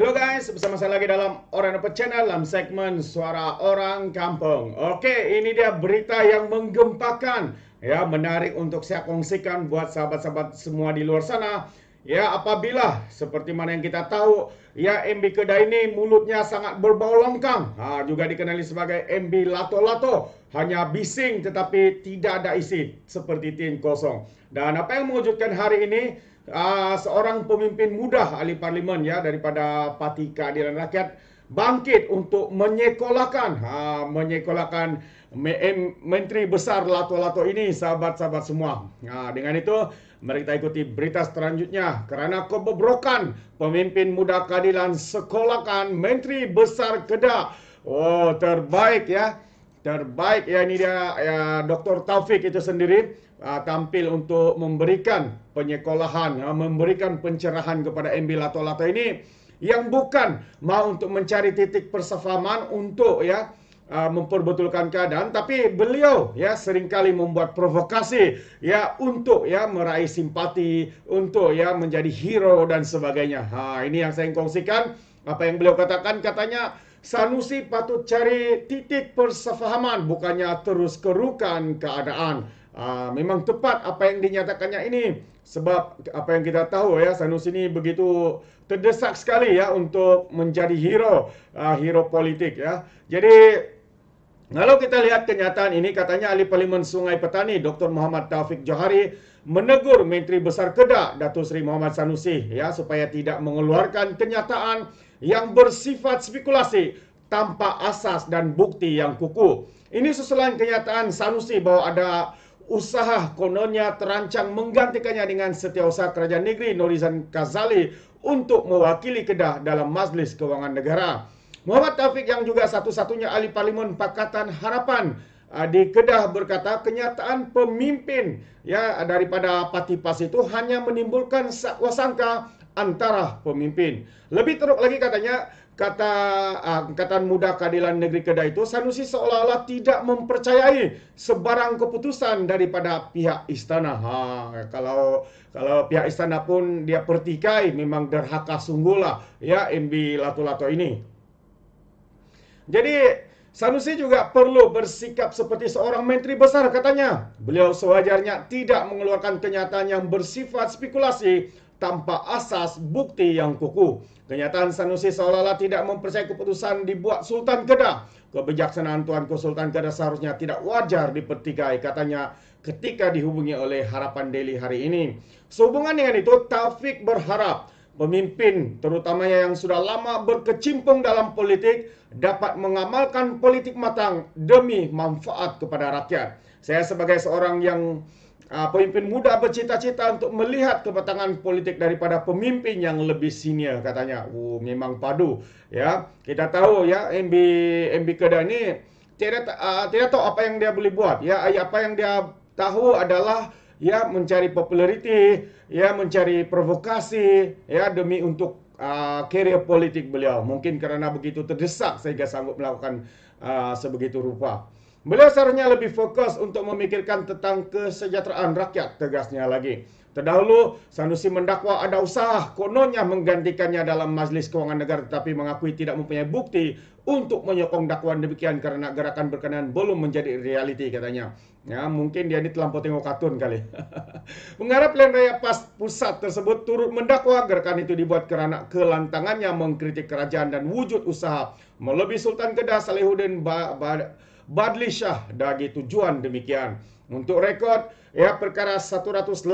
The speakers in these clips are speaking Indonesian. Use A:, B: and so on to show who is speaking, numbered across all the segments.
A: Halo guys, bersama saya lagi dalam Orang Dapat Channel dalam segmen Suara Orang Kampung. Oke, ini dia berita yang menggempakan, ya, menarik untuk saya kongsikan buat sahabat-sahabat semua di luar sana. Ya, apabila seperti mana yang kita tahu, ya, MB Kedah ini mulutnya sangat berbau longkang, juga dikenali sebagai MB Lato-Lato, hanya bising tetapi tidak ada isi seperti tin kosong. Dan apa yang mengejutkan hari ini, seorang pemimpin muda ahli parlimen, ya, daripada Parti Keadilan Rakyat bangkit untuk menyekolahkan Menteri Besar Lato-Lato ini, sahabat-sahabat semua. Dengan itu mari kita ikuti berita selanjutnya. Kerana kebobrokan pemimpin muda keadilan sekolahkan Menteri Besar Kedah. Oh, terbaik ya. Terbaik ya, ini dia ya, Dr. Taufik itu sendiri tampil untuk memberikan penyekolahan, memberikan pencerahan kepada MB Lato-Lato ini yang bukan mau untuk mencari titik persefahaman untuk memperbetulkan keadaan, tapi beliau ya seringkali membuat provokasi ya untuk ya meraih simpati, untuk ya menjadi hero dan sebagainya. Ini yang saya kongsikan apa yang beliau katakan. Katanya Sanusi patut cari titik persefahaman, bukannya terus kerukan keadaan. Memang tepat apa yang dinyatakannya ini, sebab apa yang kita tahu ya, Sanusi ini begitu terdesak sekali ya untuk menjadi hero politik ya. Jadi kalau kita lihat kenyataan ini, katanya ahli parlimen Sungai Petani Dr. Muhammad Taufik Johari menegur Menteri Besar Kedah Datuk Seri Muhammad Sanusi ya supaya tidak mengeluarkan kenyataan yang bersifat spekulasi tanpa asas dan bukti yang kukuh. Ini susulan kenyataan Sanusi bahwa ada usaha kononnya terancang menggantikannya dengan Setiausaha Kerajaan Negeri Norizan Kazali untuk mewakili Kedah dalam Majlis Kewangan Negara. Muhammad Taufik yang juga satu-satunya ahli parlimen Pakatan Harapan di Kedah berkata kenyataan pemimpin ya daripada Parti PAS itu hanya menimbulkan wasangka antara pemimpin. Lebih teruk lagi katanya, kata Angkatan Muda Keadilan Negeri Kedah itu, Sanusi seolah-olah tidak mempercayai sebarang keputusan daripada pihak istana. Kalau pihak istana pun dia pertikai, memang derhaka sungguhlah ya MB Lato-Lato ini. Jadi Sanusi juga perlu bersikap seperti seorang menteri besar katanya. Beliau sewajarnya tidak mengeluarkan kenyataan yang bersifat spekulasi tanpa asas bukti yang kukuh. Kenyataan Sanusi seolah-olah tidak mempercayai keputusan dibuat Sultan Kedah. Kebijaksanaan Tuanku Sultan Kedah seharusnya tidak wajar dipertikai, katanya ketika dihubungi oleh Harapan Daily hari ini. Sehubungan dengan itu, Taufik berharap pemimpin terutamanya yang sudah lama berkecimpung dalam politik dapat mengamalkan politik matang demi manfaat kepada rakyat. Saya sebagai seorang yang pemimpin muda bercita-cita untuk melihat kematangan politik daripada pemimpin yang lebih senior, katanya. Memang padu ya. Kita tahu ya MB Kedah ini tidak tahu apa yang dia boleh buat ya. Apa yang dia tahu adalah ya mencari populariti, ya mencari provokasi ya demi untuk karier politik beliau. Mungkin kerana begitu terdesak sehingga sanggup melakukan sebegitu rupa. Beliau seharusnya lebih fokus untuk memikirkan tentang kesejahteraan rakyat, tegasnya lagi. Terdahulu, Sanusi mendakwa ada usaha kononnya menggantikannya dalam Majlis Kewangan Negara tetapi mengakui tidak mempunyai bukti untuk menyokong dakwaan demikian kerana gerakan berkenaan belum menjadi realiti, katanya. Ya, mungkin dia ini terlampau tengok kartun kali. Mengharap pilihan raya PAS pusat tersebut turut mendakwa gerakan itu dibuat kerana kelantangannya mengkritik kerajaan dan wujud usaha melebihi Sultan Kedah Salihuddin Badli Shah bagi tujuan demikian. Untuk rekod, ya, perkara 108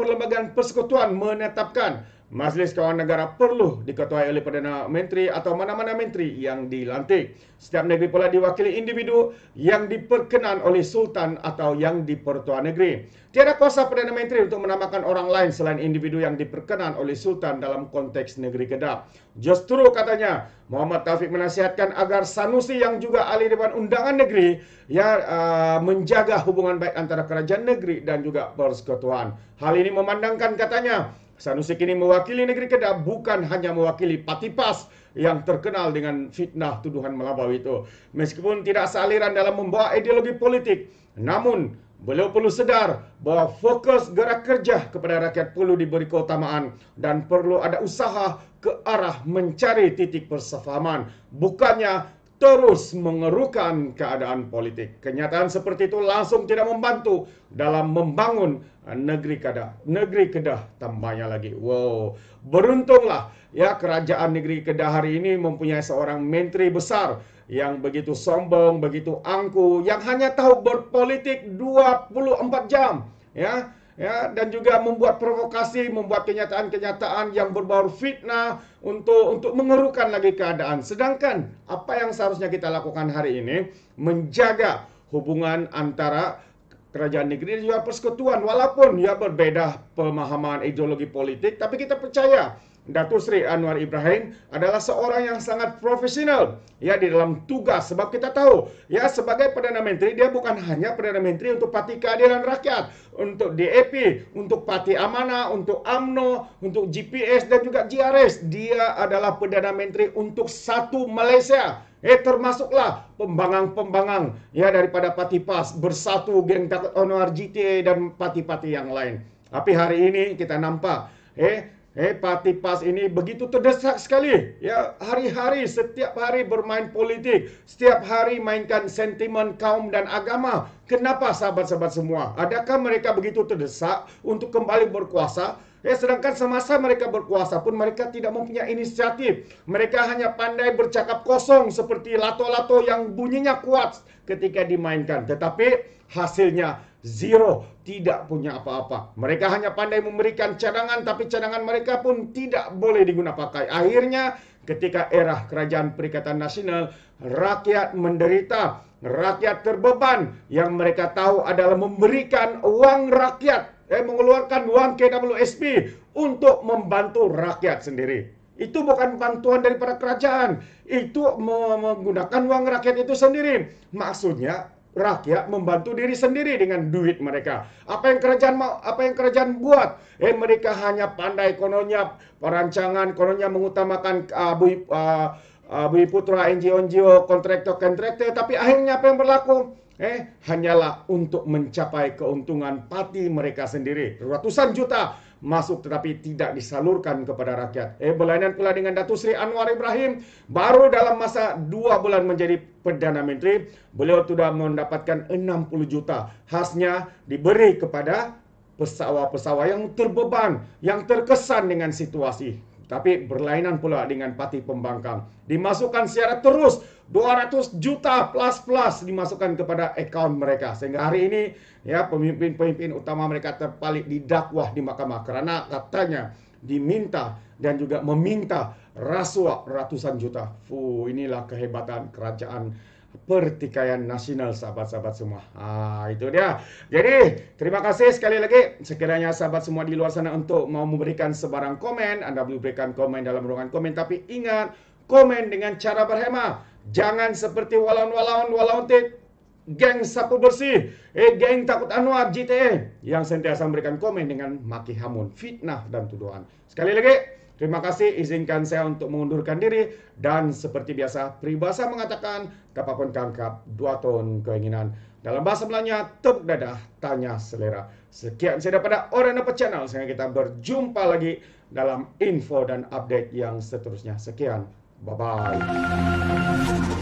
A: Perlembagaan Persekutuan menetapkan Majlis Kewangan Negara perlu diketuai oleh Perdana Menteri atau mana-mana menteri yang dilantik. Setiap negeri pula diwakili individu yang diperkenan oleh Sultan atau yang dipertua negeri. Tiada kuasa Perdana Menteri untuk menambahkan orang lain selain individu yang diperkenan oleh Sultan dalam konteks negeri Kedah. Justru katanya, Muhammad Taufik menasihatkan agar Sanusi yang juga ahli Dewan Undangan Negeri menjaga hubungan baik antara kerajaan negeri dan juga persekutuan. Hal ini memandangkan, katanya, Sanusi kini mewakili negeri Kedah, bukan hanya mewakili Parti PAS yang terkenal dengan fitnah tuduhan melampau itu. Meskipun tidak sealiran dalam membawa ideologi politik, namun Beliau perlu sedar bahawa fokus gerak kerja kepada rakyat perlu diberi keutamaan dan perlu ada usaha ke arah mencari titik persefahaman, bukannya terus mengerukan keadaan politik. Kenyataan seperti itu langsung tidak membantu dalam membangun negeri Kedah tambahnya lagi. Wow, beruntunglah ya kerajaan negeri Kedah hari ini mempunyai seorang menteri besar yang begitu sombong, begitu angkuh, yang hanya tahu berpolitik 24 jam, ya, dan juga membuat provokasi, membuat kenyataan-kenyataan yang berbau fitnah untuk mengerukan lagi keadaan. Sedangkan apa yang seharusnya kita lakukan hari ini menjaga hubungan antara kerajaan negeri dan juga persekutuan, walaupun ya berbeda pemahaman ideologi politik, tapi kita percaya Datuk Seri Anwar Ibrahim adalah seorang yang sangat profesional ya di dalam tugas, sebab kita tahu ya sebagai Perdana Menteri dia bukan hanya Perdana Menteri untuk Parti Keadilan Rakyat, untuk DAP, untuk Parti Amanah, untuk UMNO, untuk GPS dan juga GRS. Dia adalah Perdana Menteri untuk satu Malaysia. Termasuklah pembangkang-pembangkang ya daripada Parti PAS, Bersatu, Geng Takut Anwar, GTA dan parti-parti yang lain. Tapi hari ini kita nampak Parti PAS ini begitu terdesak sekali. Ya, hari-hari, setiap hari bermain politik, setiap hari mainkan sentimen kaum dan agama. Kenapa sahabat-sahabat semua? Adakah mereka begitu terdesak untuk kembali berkuasa? Sedangkan semasa mereka berkuasa pun mereka tidak mempunyai inisiatif. Mereka hanya pandai bercakap kosong seperti lato-lato yang bunyinya kuat ketika dimainkan. Tetapi hasilnya zero, tidak punya apa-apa. Mereka hanya pandai memberikan cadangan, tapi cadangan mereka pun tidak boleh digunakan pakai. Akhirnya ketika era Kerajaan Perikatan Nasional, rakyat menderita, rakyat terbeban. Yang mereka tahu adalah memberikan uang rakyat, mengeluarkan uang KWSP untuk membantu rakyat sendiri. Itu bukan bantuan daripada kerajaan, itu menggunakan uang rakyat itu sendiri. Maksudnya rakyat membantu diri sendiri dengan duit mereka. Apa yang kerajaan buat? Mereka hanya pandai kononnya perancangan, kononnya mengutamakan Bumi Putra, NGO, kontraktor, tapi akhirnya apa yang berlaku? Hanyalah untuk mencapai keuntungan parti mereka sendiri. Ratusan juta masuk tetapi tidak disalurkan kepada rakyat. Berlainan pula dengan Datuk Seri Anwar Ibrahim. Baru dalam masa 2 bulan menjadi Perdana Menteri, beliau sudah mendapatkan 60 juta. Khasnya diberi kepada pesawah-pesawah yang terbeban, yang terkesan dengan situasi. Tapi berlainan pula dengan parti pembangkang. Dimasukkan secara terus 200 juta plus dimasukkan kepada akaun mereka. Sehingga hari ini ya pemimpin-pemimpin utama mereka terpalit didakwah di mahkamah karena katanya diminta dan juga meminta rasuah ratusan juta. Inilah kehebatan kerajaan pertikaian nasional, sahabat-sahabat semua. Itu dia. Jadi, terima kasih sekali lagi. Sekiranya sahabat semua di luar sana untuk mau memberikan sebarang komen, Anda boleh berikan komen dalam ruangan komen. Tapi ingat, komen dengan cara berhema. Jangan seperti walaun geng sapu bersih, geng takut Anwar, GTA, yang sentiasa memberikan komen dengan maki hamun, fitnah dan tuduhan. Sekali lagi, terima kasih, izinkan saya untuk mengundurkan diri. Dan seperti biasa, peribahasa mengatakan, kapapun tangkap, 2 ton keinginan. Dalam bahasa Melayunya, tepuk dadah, tanya selera. Sekian saya daripada Orenapa Channel. Sehingga kita berjumpa lagi dalam info dan update yang seterusnya. Sekian, bye-bye.